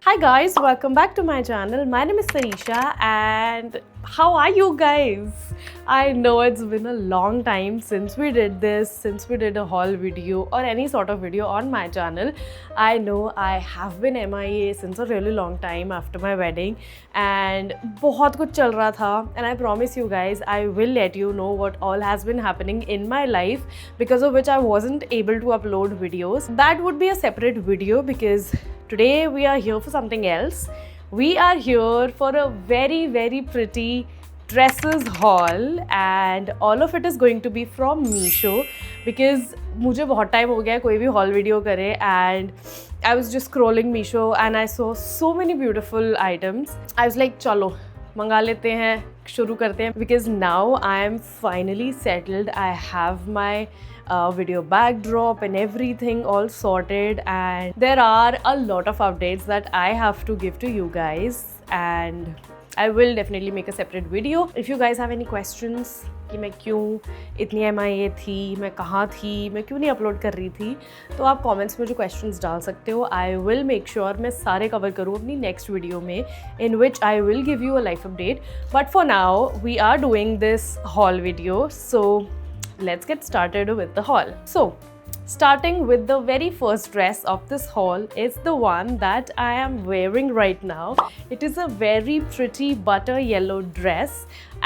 Hi guys, welcome back to my channel. My name is Sarisha and how are you guys? I know it's been a long time since we did this, since we did a haul video or any sort of video on my channel. I know I have been MIA since a really long time after my wedding and बहुत कुछ चल रहा था and I promise you guys I will let you know what all has been happening in my life because of which I wasn't able to upload videos. That would be a separate video because today we are here for something else. We are here for a very pretty dresses haul and all of it is going to be from Meesho because मुझे बहुत time हो गया कोई भी haul video करे and I was just scrolling Meesho and I saw so many beautiful items. I was like चलो मंगा लेते हैं, शुरू करते हैं because now I am finally settled. I have my video backdrop and everything all sorted and there are a lot of updates that I have to give to you guys and I will definitely make a separate video. If you guys have any questions कि मैं क्यों इतनी MIA थी, मैं कहाँ थी, मैं क्यों नहीं अपलोड कर रही थी, तो आप कमेंट्स में जो क्वेश्चंस डाल सकते हो. आई विल मेक श्योर मैं सारे कवर करूँ अपनी नेक्स्ट वीडियो में in which I will give you a life update. But for now we are doing this whole video, so let's get started with the haul. So starting with the very first dress of this haul is the one that I am wearing right now. It is a very pretty butter yellow dress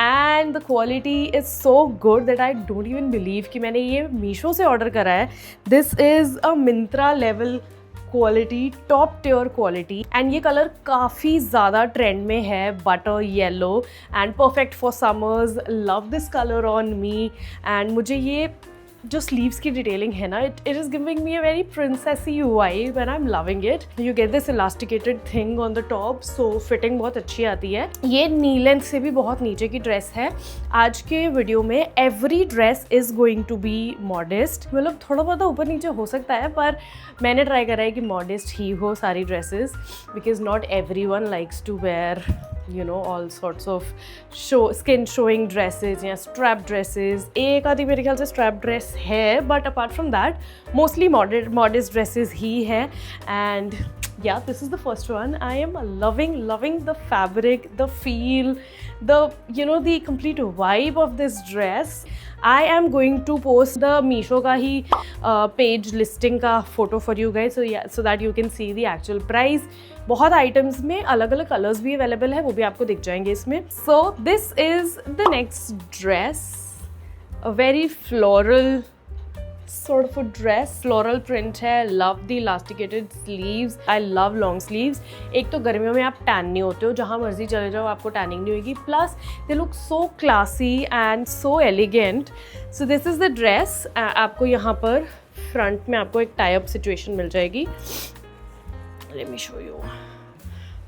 and the quality is so good that I don't even believe कि मैंने ये Meesho से order करा है. This is a Myntra level quality, top tier quality and ये colour काफ़ी ज़्यादा trend में है, butter yellow and perfect for summers. Love this colour on me and मुझे ये जो स्लीव्स की डिटेलिंग है ना, it is giving me a very princessy vibe and I am loving it. You get this elasticated thing on the top, so fitting बहुत अच्छी आती है. ये नी लेंथ से भी बहुत नीचे की ड्रेस है. आज के वीडियो में every dress is going to be modest, मतलब थोड़ा बहुत ऊपर नीचे हो सकता है पर मैंने ट्राई करा है कि मॉडेस्ट ही हो सारी dresses because not every one likes to wear you know all sorts of skin showing dresses या strap dresses. एक आधी मेरे ख्याल से strap dress है but apart from that mostly modest dresses ही है. And yeah, this is the first one. I am loving the fabric, the feel, the complete vibe of this dress. I am going to post the Meesho का ही page listing का photo for you guys, so that you can see the actual price. बहुत items में अलग अलग colours भी available है, वो भी आपको दिख जाएंगे इसमें. So this is the next dress, a very floral sort of a dress, floral print है. love the elasticated sleeves, I love long sleeves. एक तो गर्मियों में आप टैन नहीं होते हो, जहाँ मर्जी चले जाओ आपको टैनिंग नहीं होगी. Plus they look so classy and so elegant. So this is the dress. आपको यहाँ पर फ्रंट में आपको एक टाई अप सिचुएशन मिल जाएगी. Let me show you.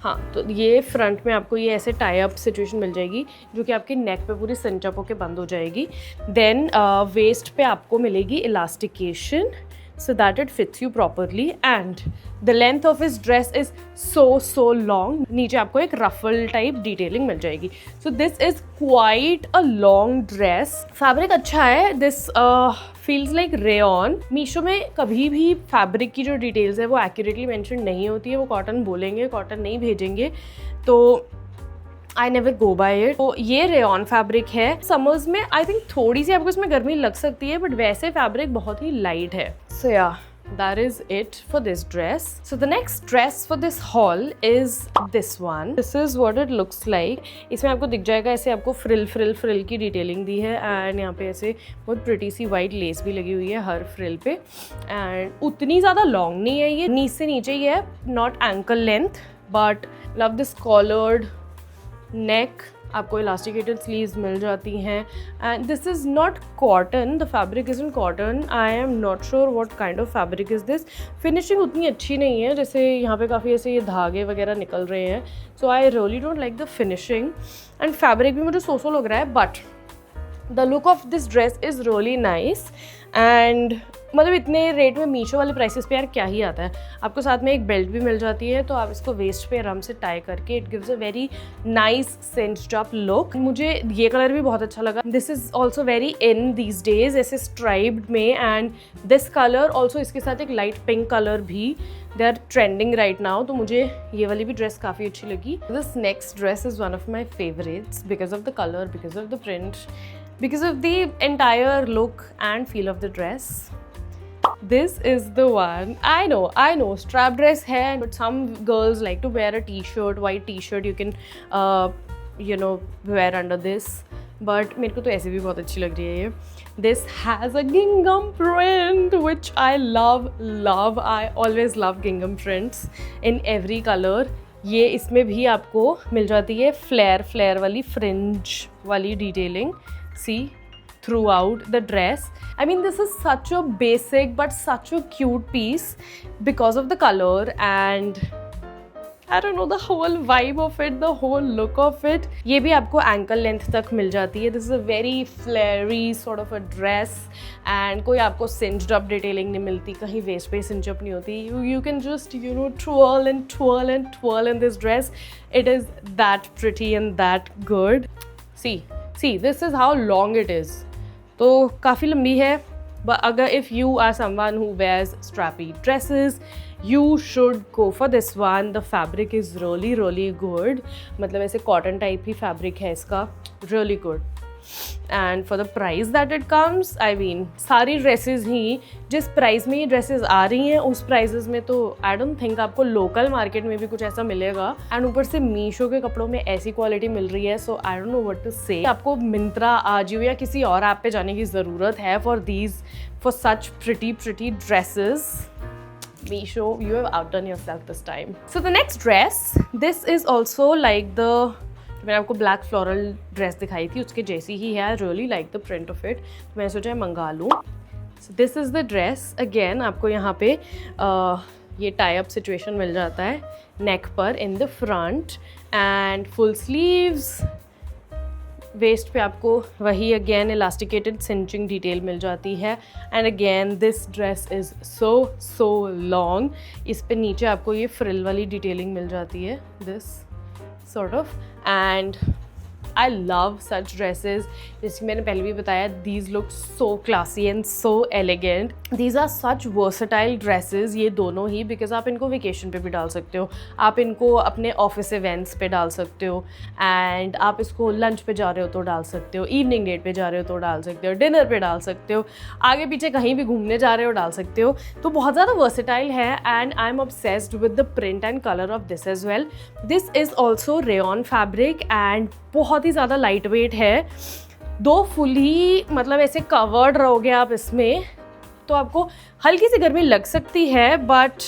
हाँ, तो ये फ्रंट में आपको ये ऐसे टाई अप सिचुएशन मिल जाएगी जो कि आपकी नेक पे पूरी सिंच अप होके बंद हो जाएगी. देन वेस्ट पे आपको मिलेगी इलास्टिकेशन so that it fits you properly and the length of his dress is so long. नीचे आपको एक ruffle type detailing मिल जाएगी. So this is quite a long dress. Fabric अच्छा है. This feels like rayon. Meesho में कभी भी फैब्रिक की जो डिटेल्स है वो एक्यूरेटली मेंशन नहीं होती है. वो कॉटन बोलेंगे, कॉटन नहीं भेजेंगे, तो I never go by it. तो ये रेयन फैब्रिक है. समर्स में आई थिंक थोड़ी सी आपको इसमें गर्मी लग सकती है बट वैसे फैब्रिक बहुत ही लाइट है. सो या that is it for this dress. So the next dress for this haul is this one. This is what it looks like. इसमें आपको दिख जाएगा ऐसे आपको फ्रिल की डिटेलिंग दी है एंड यहाँ पे ऐसे बहुत प्रिटी सी वाइट लेस भी लगी हुई है हर फ्रिल पे. एंड उतनी ज़्यादा लॉन्ग नहीं है, ये नीचे से नीचे ही है, not ankle length. But love this collared neck. आपको इलास्टिकेटेड स्लीव्स मिल जाती हैं and this is not cotton. The fabric is in cotton. I am not sure what kind of fabric is this. Finishing उतनी अच्छी नहीं है, जैसे यहाँ पे काफ़ी ऐसे ये धागे वगैरह निकल रहे हैं. So I really don't like the finishing and fabric भी मुझे सो लग रहा है. But the look of this dress is really nice and मतलब इतने रेट में मीशो वाले प्राइसेस पे यार क्या ही आता है। आपको साथ में एक बेल्ट भी मिल जाती है, तो आप इसको वेस्ट पे आराम से टाई करके it gives a very nice cinched up look. मुझे ये कलर भी बहुत अच्छा लगा। This is also very in these days, ऐसे स्ट्राइप्ड में, एंड दिस कलर ऑल्सो, इसके साथ एक लाइट पिंक कलर भी, they are trending right now. तो मुझे ये वाली भी ड्रेस काफ़ी अच्छी लगी। This next dress is one of my favourites because of the colour, because of the print, because of the entire look and feel of the dress. This is the one. I know strap dress hai, but some girls like to wear a t-shirt, white t-shirt you can wear under this, but मेरे को तो ऐसे भी बहुत अच्छी लग रही है ये। This has a gingham print which I love. I always love gingham prints in every color. ये इसमें भी आपको मिल जाती है फ्लेयर वाली फ्रिंज वाली detailing, see throughout the dress. I mean, this is such a basic but such a cute piece because of the color and I don't know, the whole vibe of it, the whole look of it. ये भी आपको ankle length तक मिल जाती है. This is a very flary sort of a dress and कोई आपको cinched up detailing नहीं मिलती, कहीं waist पे cinch up नहीं होती. You can just twirl in this dress. It is that pretty and that good. See, this is how long it is. तो काफ़ी लंबी है, but अगर if you are someone who wears strappy dresses, you should go for this one. The fabric is really good. मतलब ऐसे cotton type ही fabric है इसका, really good. And for the price that it comes, I mean, सारी dresses ही जिस price में ये dresses आ रही हैं उस प्राइसेस में तो आई डोंट थिंक आपको लोकल मार्केट में भी कुछ ऐसा मिलेगा। एंड ऊपर से मीशो के कपड़ों में ऐसी क्वालिटी मिल रही है, so I don't know what to say. आपको मिंत्रा, आजियो या किसी और ऐप पे जाने की ज़रूरत है for such pretty dresses. Meesho, you have outdone yourself this time. So the next dress, this is also like the, मैंने आपको ब्लैक फ्लोरल ड्रेस दिखाई थी उसके जैसी ही है। I really like the print of it, तो मैं सोचा मंगा लूँ। So this is the dress. Again आपको यहाँ पे ये टाई अप सिचुएशन मिल जाता है नेक पर in the front end full sleeves. Waist पे आपको वही अगेन इलास्टिकेटेड सिंचिंग डिटेल मिल जाती है। And again this dress is so long. इस पे नीचे आपको ये फ्रिल वाली डिटेलिंग मिल जाती है, this sort of, and I love such dresses. जैसे मैंने पहले भी बताया, these look so classy and so elegant. These are such versatile dresses, ये दोनों ही, because आप इनको vacation पे भी डाल सकते हो, आप इनको अपने office events पे डाल सकते हो, and आप इसको lunch पे जा रहे हो तो डाल सकते हो, evening date पे जा रहे हो तो डाल सकते हो, dinner पे डाल सकते हो, आगे पीछे कहीं भी घूमने जा रहे हो डाल सकते हो। तो बहुत ज़्यादा versatile है and I'm obsessed with the print and color of this as well. This is also rayon fabric and बहुत ही ज़्यादा लाइट वेट है। दो फुली मतलब ऐसे कवर्ड रहोगे आप इसमें तो आपको हल्की सी गर्मी लग सकती है, बट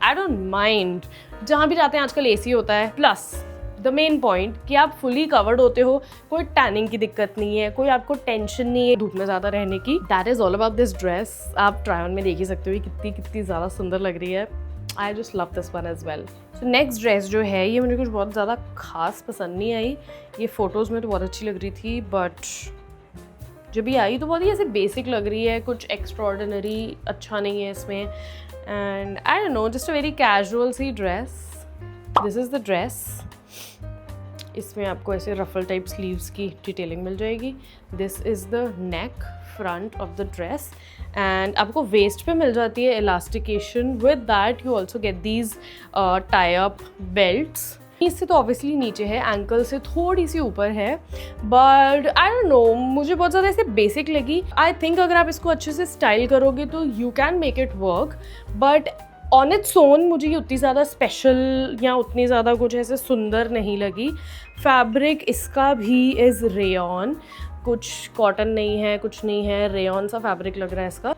आई डोंट माइंड। जहाँ भी जाते हैं आजकल एसी होता है, प्लस द मेन पॉइंट कि आप फुली कवर्ड होते हो, कोई टैनिंग की दिक्कत नहीं है, कोई आपको टेंशन नहीं है धूप में ज़्यादा रहने की। That is all about this dress. आप ट्राई ऑन में देख ही सकते हो कितनी ज़्यादा सुंदर लग रही है। I just love this one as well. So next dress जो है ये मुझे कुछ बहुत ज़्यादा खास पसंद नहीं आई। ये फ़ोटोज़ में तो बहुत अच्छी लग रही थी, बट जब भी आई तो बहुत ही ऐसे बेसिक लग रही है, कुछ एक्स्ट्रॉर्डिनरी अच्छा नहीं है इसमें। And I don't know, just a very casual सी dress. This is the dress. इसमें आपको ऐसे रफल टाइप स्लीव्स की डिटेलिंग मिल जाएगी। This is the neck front of the dress and आपको वेस्ट पे मिल जाती है elastication. With that you also get these tie up belts. इससे तो ऑब्वियसली नीचे है, एंकल से थोड़ी सी ऊपर है, बट आई डोंट नो, मुझे बहुत ज़्यादा ऐसे बेसिक लगी। आई थिंक अगर आप इसको अच्छे से स्टाइल करोगे तो you can make it work, but on its own मुझे ये उतनी ज़्यादा स्पेशल या उतनी ज़्यादा कुछ ऐसे सुंदर नहीं लगी। फैब्रिक इसका भी इज़ रेयॉन, कुछ कॉटन नहीं है, कुछ नहीं है, रेयॉन सा फैब्रिक लग रहा है इसका।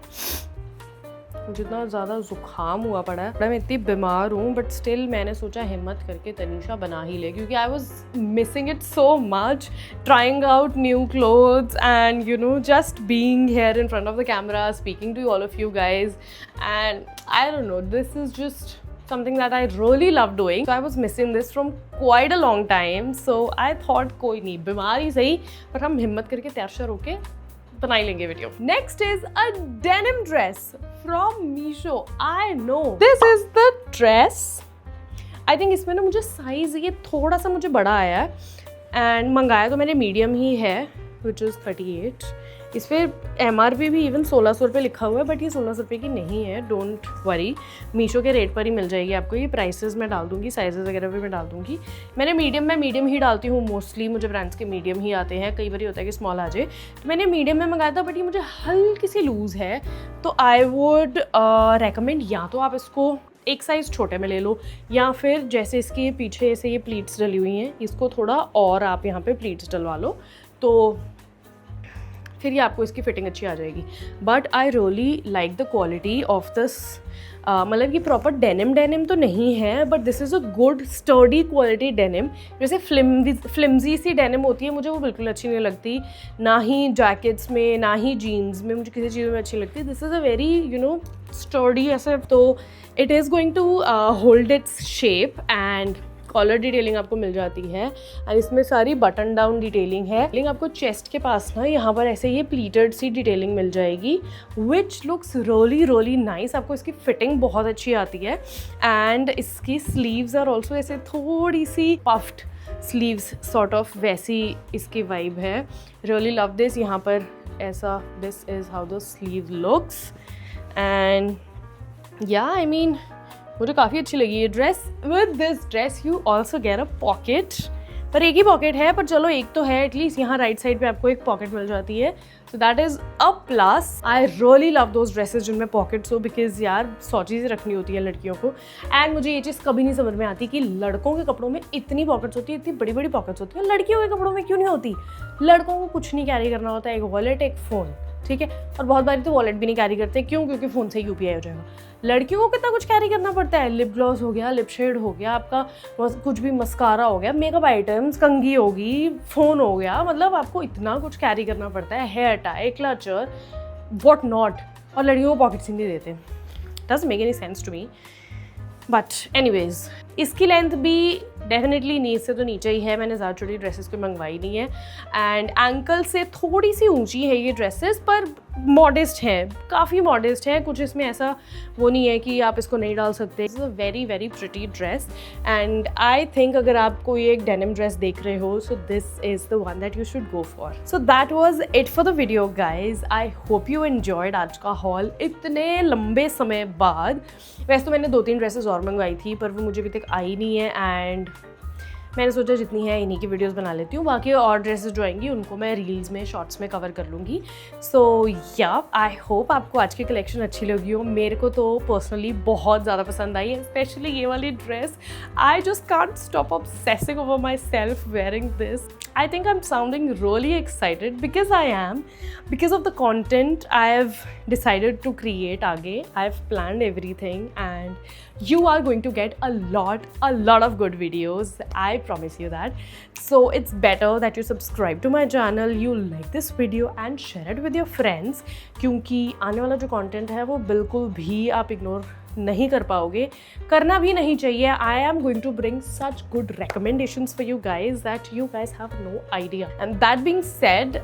जितना ज़्यादा ज़ुकाम हुआ पड़ा है, मैं इतनी बीमार हूँ, बट स्टिल मैंने सोचा हिम्मत करके तनीषा बना ही ले, क्योंकि I was missing it so much, trying out new clothes and you know just being here in front of the camera, speaking to all of you guys, and I don't know, this is just something that I really love doing. So I was missing this from quite a long time. So I thought कोई नहीं, बीमार ही सही, पर हम हिम्मत करके तैयार होके बना ही लेंगे video. Next is a denim dress from Meesho. I know this is the dress. I think इसमें ना मुझे साइज ये थोड़ा सा मुझे बड़ा आया है एंड मंगाया तो मैंने मीडियम ही है विच इज़ 38। इस पर MRP भी इवन 1600 रुपये लिखा हुआ है, बट ये 1600 रुपये की नहीं है, डोंट वरी, मीशो के रेट पर ही मिल जाएगी आपको। ये प्राइसेस मैं डाल दूँगी, साइजेस वगैरह भी मैं डाल दूँगी। मैंने मीडियम ही डालती हूँ मोस्टली, मुझे ब्रांड्स के मीडियम ही आते हैं, कई बार होता है कि स्मॉल आ जाए। तो मैंने मीडियम में मंगाया था, बट ये मुझे हल्की सी लूज़ है, तो आई वुड रेकमेंड या तो आप इसको एक साइज़ छोटे में ले लो, या फिर जैसे इसके पीछे से ये प्लीट्स डली हुई हैं, इसको थोड़ा और आप यहाँ पे प्लीट्स डलवा लो, तो फिर ये आपको इसकी फिटिंग अच्छी आ जाएगी। But I really like the quality of this, मतलब कि प्रॉपर डेनिम तो नहीं है, but this is a good sturdy quality denim. जैसे फ्लिम्जी सी डेनिम होती है, मुझे वो बिल्कुल अच्छी नहीं लगती, ना ही जैकेट्स में ना ही जीन्स में, मुझे किसी चीज़ में अच्छी लगती है। This is a very sturdy ऐसे, तो it is going to hold its shape and collar detailing आपको मिल जाती है और इसमें सारी बटन डाउन डिटेलिंग है। डिटेलिंग आपको चेस्ट के पास ना यहाँ पर ऐसे ये प्लीटेड सी डिटेलिंग मिल जाएगी विच लुक्स रियली नाइस। आपको इसकी फिटिंग बहुत अच्छी आती है एंड इसकी स्लीव्स आर ऑल्सो ऐसे थोड़ी सी पफ्ड स्लीव्स सॉर्ट ऑफ, वैसी इसकी वाइब है। Really love this. यहाँ पर ऐसा this is how the sleeve looks and या आई मीन मुझे काफ़ी अच्छी लगी ये dress. With this dress you also get a pocket, पर एक ही पॉकेट है, पर चलो एक तो है एटलीस्ट। यहाँ राइट साइड पे आपको एक पॉकेट मिल जाती है, so that is a plus. I really love those dresses जिनमें पॉकेट्स हो, बिकॉज यार 100 चीज़ें रखनी होती है लड़कियों को। एंड मुझे ये चीज़ कभी नहीं समझ में आती कि लड़कों के कपड़ों में इतनी पॉकेट्स होती है, इतनी बड़ी बड़ी पॉकेट्स होती है, लड़कियों के कपड़ों में क्यों नहीं होती। लड़कों को कुछ नहीं कैरी करना होता है, एक वॉलेट एक फ़ोन, ठीक है, और बहुत बारी तो वॉलेट भी नहीं कैरी करते, क्यों? क्योंकि फ़ोन से UPI हो जाएगा। लड़कियों को कितना कुछ कैरी करना पड़ता है, लिप ग्लॉस हो गया, लिप शेड हो गया, आपका कुछ भी मस्कारा हो गया, मेकअप आइटम्स, कंघी होगी, फ़ोन हो गया, मतलब आपको इतना कुछ कैरी करना पड़ता है, hair tie, clutcher, what not, और लड़कियों को पॉकेट्स ही नहीं देते। Doesn't make any sense to me, but anyways इसकी लेंथ भी डेफिनेटली नी से तो नीचे ही है, मैंने ज़्यादा छोटी ड्रेसेस कोई मंगवाई नहीं है एंड एंकल से थोड़ी सी ऊंची है ये ड्रेसेस, पर मॉडेस्ट है, काफ़ी मॉडेस्ट है, कुछ इसमें ऐसा वो नहीं है कि आप इसको नहीं डाल सकते। It's a very pretty dress and I think अगर आप कोई एक डेनिम ड्रेस देख रहे हो, so this is the one that you should go for. So that was it for the video guys. I hope you enjoyed आज का hall इतने लंबे समय बाद। वैसे तो मैंने 2-3 ड्रेसेस और मंगवाई थी, पर वो मुझे अभी तक आई नहीं है एंड मैंने सोचा जितनी है इन्हीं की वीडियोस बना लेती हूँ, बाकी और ड्रेसेस जो आएंगी उनको मैं रील्स में शॉर्ट्स में कवर कर लूँगी। सो या आई होप आपको आज की कलेक्शन अच्छी लगी हो। मेरे को तो पर्सनली बहुत ज़्यादा पसंद आई है, स्पेशली ये वाली dress. I just can't stop obsessing over my self wearing this. I think I'm sounding really excited because I am, because of the content I have decided to create आगे. I've planned everything and you are going to get a lot of good videos. I promise you that. So it's better that you subscribe to my channel, you like this video and share it with your friends, क्योंकि आने वाला जो content है वो बिल्कुल भी आप ignore नहीं कर पाओगे, करना भी नहीं चाहिए। I am going to bring such good recommendations for you guys that you guys have no idea. And that being said,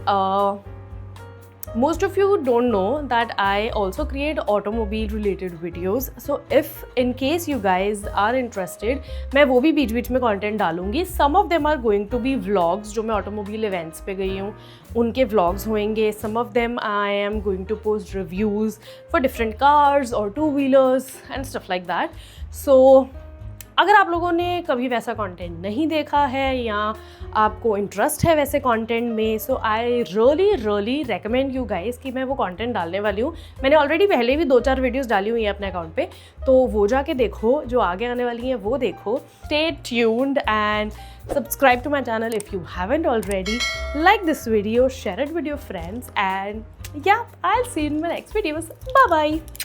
most of you don't know that I also create automobile related videos. So if in case you guys are interested, मैं वो भी बीच बीच में content डालूंगी. Some of them are going to be vlogs जो मैं automobile events पे गई हूँ उनके vlogs होंगे. Some of them I am going to post reviews for different cars or two-wheelers and stuff like that. So अगर आप लोगों ने कभी वैसा कंटेंट नहीं देखा है या आपको इंटरेस्ट है वैसे कंटेंट में, so I really recommend you guys कि मैं वो कंटेंट डालने वाली हूँ। मैंने ऑलरेडी पहले भी 2-4 वीडियोस डाली हुई हैं अपने अकाउंट पे, तो वो जाके देखो, जो आगे आने वाली हैं वो देखो। Stay tuned and subscribe to my channel if you haven't already. Like this video, share it with your friends, and yeah, I'll see you in my next videos. Bye bye.